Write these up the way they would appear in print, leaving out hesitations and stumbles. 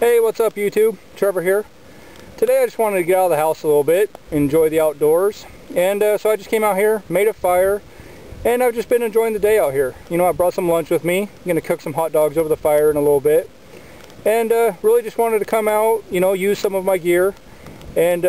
Hey, what's up YouTube? Trevor here. Today I just wanted to get out of the house a little bit, enjoy the outdoors, and so I just came out here, made a fire, and I've just been enjoying the day out here. You know, I brought some lunch with me. I'm going to cook some hot dogs over the fire in a little bit, and really just wanted to come out, you know, use some of my gear and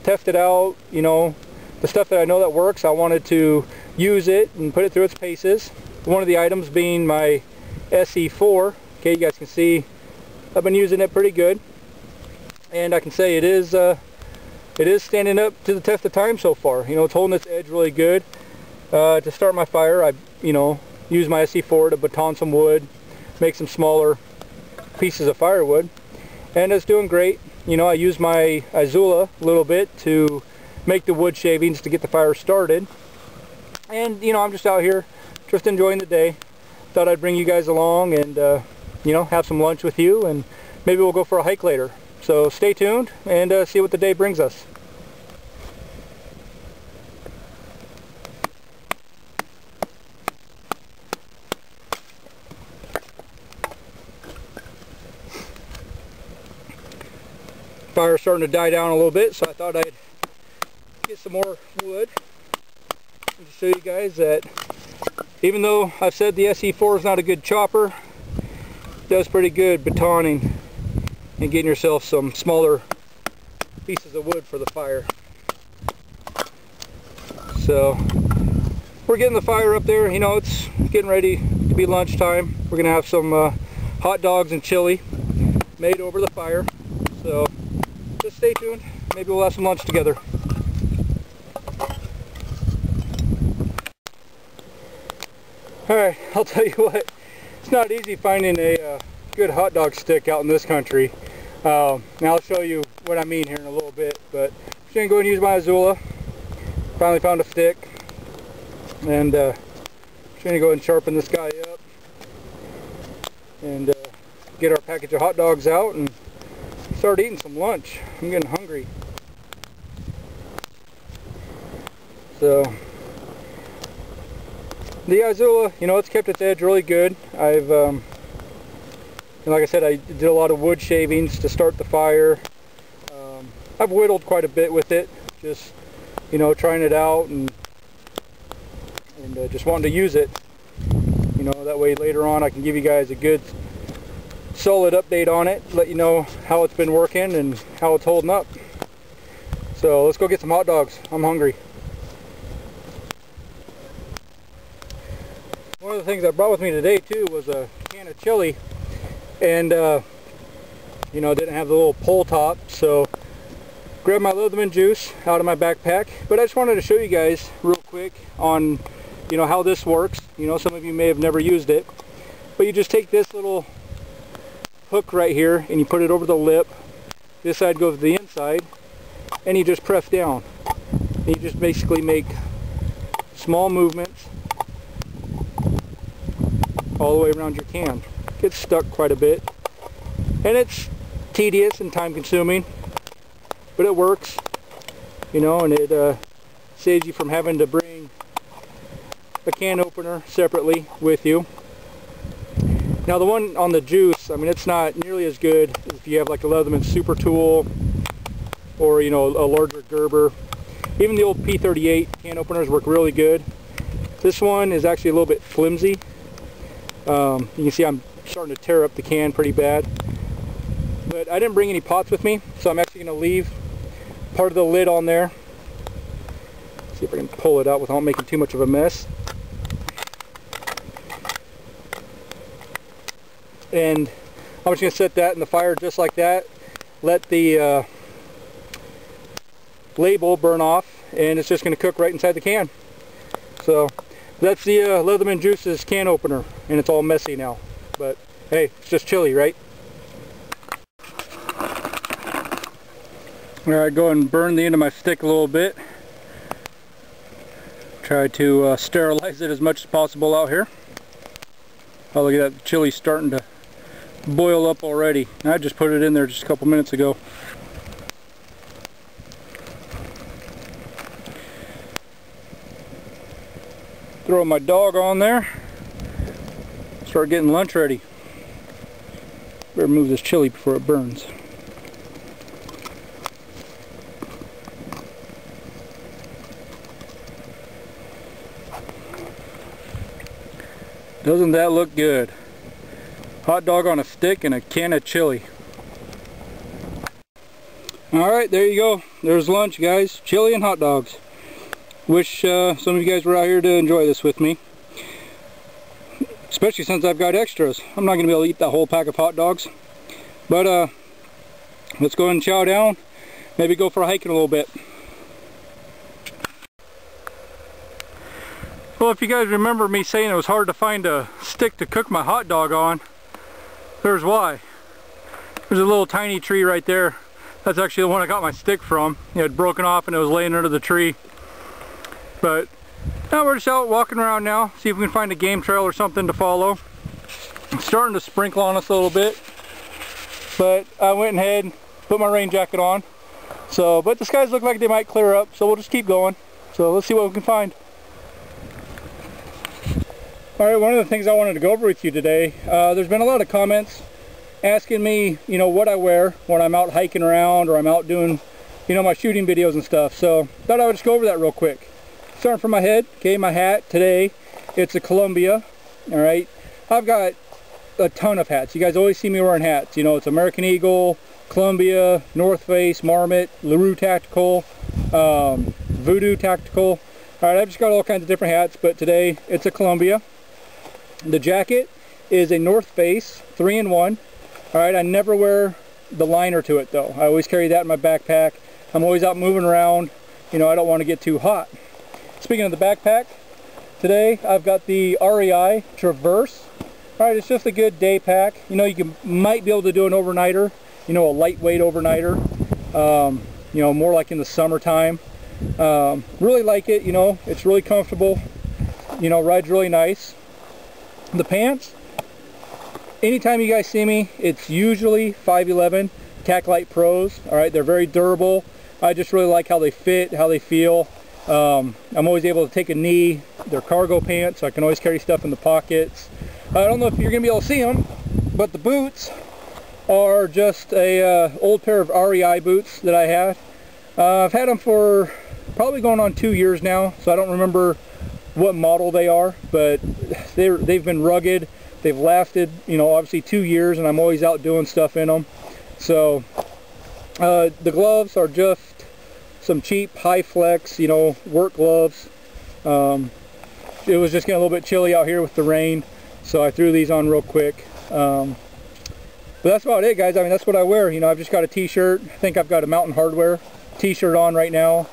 test it out. You know, the stuff that I know that works, I wanted to use it and put it through its paces. One of the items being my SE4. Okay, you guys can see I've been using it pretty good, and I can say it is standing up to the test of time so far. You know, it's holding its edge really good. To start my fire, I use my SE4 to baton some wood, make some smaller pieces of firewood, and it's doing great. You know, I use my G.O.A.L a little bit to make the wood shavings to get the fire started, and you know, I'm just out here just enjoying the day. Thought I'd bring you guys along and you know, have some lunch with you, and maybe we'll go for a hike later. So stay tuned and see what the day brings us. Fire's starting to die down a little bit, so I thought I'd get some more wood and show you guys that even though I've said the SE4 is not a good chopper, it does pretty good batoning and getting yourself some smaller pieces of wood for the fire. So we're getting the fire up there. You know, it's getting ready to be lunchtime. We're gonna have some hot dogs and chili made over the fire. So just stay tuned. Maybe we'll have some lunch together. Alright, I'll tell you what, it's not easy finding a good hot dog stick out in this country. Now I'll show you what I mean here in a little bit, but I'm just going to go and use my G.O.A.L. Finally found a stick, and just going to go and sharpen this guy up and get our package of hot dogs out and start eating some lunch. I'm getting hungry. So the G.O.A.L, you know, it's kept its edge really good. I've, like I said, I did a lot of wood shavings to start the fire. I've whittled quite a bit with it, just, you know, trying it out and just wanting to use it. You know, that way later on I can give you guys a good, solid update on it, let you know how it's been working and how it's holding up. So let's go get some hot dogs. I'm hungry. One of the things I brought with me today too was a can of chili, and you know, didn't have the little pull top, so grabbed my Leatherman juice out of my backpack. But I just wanted to show you guys real quick on, you know, how this works. You know, some of you may have never used it, but you just take this little hook right here and you put it over the lip. This side goes to the inside, and you just press down. And you just basically make small movements all the way around your can. Gets stuck quite a bit, and it's tedious and time consuming, but it works, you know, and it saves you from having to bring a can opener separately with you. Now the one on the juice, I mean, it's not nearly as good if you have like a Leatherman Super Tool or, you know, a larger Gerber. Even the old P38 can openers work really good. This one is actually a little bit flimsy. You can see I'm starting to tear up the can pretty bad, but I didn't bring any pots with me, so I'm actually going to leave part of the lid on there. See if I can pull it out without making too much of a mess. And I'm just going to set that in the fire just like that, let the label burn off, and it's just going to cook right inside the can. So that's the Leatherman Juice's can opener, and it's all messy now. But hey, it's just chili, right? Alright, go and burn the end of my stick a little bit. Try to sterilize it as much as possible out here. Oh, look at that, the chili's starting to boil up already. I just put it in there just a couple minutes ago. Throw my dog on there. Start getting lunch ready. Better move this chili before it burns. Doesn't that look good? Hot dog on a stick and a can of chili. Alright, there you go. There's lunch, guys. Chili and hot dogs. Wish some of you guys were out here to enjoy this with me. Especially since I've got extras. I'm not going to be able to eat that whole pack of hot dogs. But let's go ahead and chow down. Maybe go for a hike in a little bit. Well, if you guys remember me saying it was hard to find a stick to cook my hot dog on, there's why. There's a little tiny tree right there. That's actually the one I got my stick from. It had broken off and it was laying under the tree. But now we're just out walking around now, see if we can find a game trail or something to follow. It's starting to sprinkle on us a little bit, but I went ahead and put my rain jacket on. So, but the skies look like they might clear up, so we'll just keep going. So let's see what we can find. Alright, one of the things I wanted to go over with you today, there's been a lot of comments asking me, you know, what I wear when I'm out hiking around or I'm out doing, you know, my shooting videos and stuff. So thought I would just go over that real quick. Starting from my head, okay, my hat today, it's a Columbia. Alright, I've got a ton of hats. You guys always see me wearing hats. You know, it's American Eagle, Columbia, North Face, Marmot, LaRue Tactical, Voodoo Tactical. Alright, I've just got all kinds of different hats, but today it's a Columbia. The jacket is a North Face 3-in-1. Alright, I never wear the liner to it though. I always carry that in my backpack. I'm always out moving around. You know, I don't want to get too hot. Speaking of the backpack, today I've got the REI Traverse. Alright, it's just a good day pack. You know, you might be able to do an overnighter. You know, a lightweight overnighter. You know, more like in the summertime. Really like it, you know. It's really comfortable. You know, rides really nice. The pants, anytime you guys see me, it's usually 511 Tac Light Pros. Alright, they're very durable. I just really like how they fit, how they feel. I'm always able to take a knee. They're cargo pants, so I can always carry stuff in the pockets. I don't know if you're going to be able to see them, but the boots are just a old pair of REI boots that I had. I've had them for probably going on 2 years now, so I don't remember what model they are, but they've been rugged. They've lasted, you know, obviously 2 years, and I'm always out doing stuff in them. So the gloves are just some cheap high flex, you know, work gloves. It was just getting a little bit chilly out here with the rain, so I threw these on real quick. But that's about it, guys. I mean, that's what I wear. You know, I've just got a t-shirt. I think I've got a Mountain Hardwear t-shirt on right now.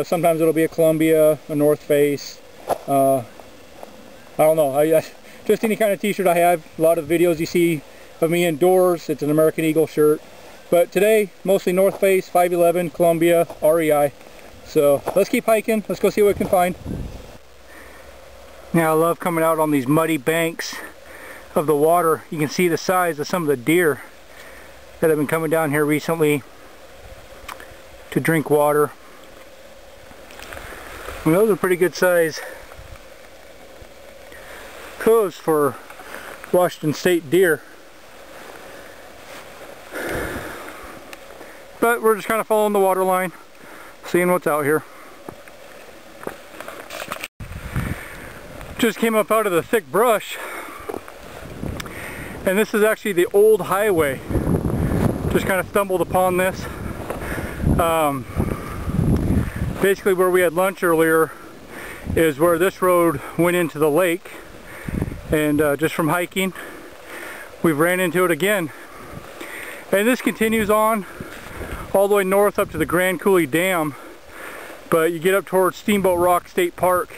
Sometimes it'll be a Columbia, a North Face. I don't know, just any kind of t-shirt I have. A lot of videos you see of me indoors, it's an American Eagle shirt. But today, mostly North Face, 511, Columbia, REI. So let's keep hiking. Let's go see what we can find. Now I love coming out on these muddy banks of the water. You can see the size of some of the deer that have been coming down here recently to drink water. I mean, those are pretty good size hooves for Washington State deer. But we're just kind of following the water line, seeing what's out here. Just came up out of the thick brush, and this is actually the old highway. Just kind of stumbled upon this. Basically where we had lunch earlier is where this road went into the lake, and just from hiking we've ran into it again, and this continues on all the way north up to the Grand Coulee Dam, but you get up towards Steamboat Rock State Park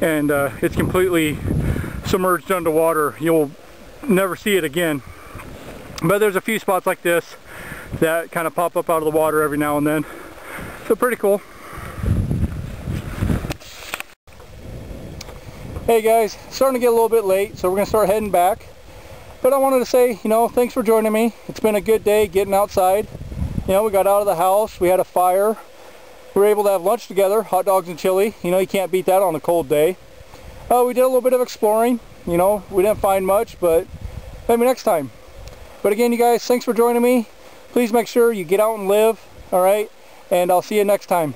and it's completely submerged underwater. You'll never see it again, but there's a few spots like this that kind of pop up out of the water every now and then, so pretty cool. Hey guys, starting to get a little bit late, so we're going to start heading back. But I wanted to say, you know, thanks for joining me. It's been a good day getting outside. You know, we got out of the house, we had a fire. We were able to have lunch together, hot dogs and chili. You know, you can't beat that on a cold day. We did a little bit of exploring. You know, we didn't find much, but maybe next time. But again, you guys, thanks for joining me. Please make sure you get out and live, all right? And I'll see you next time.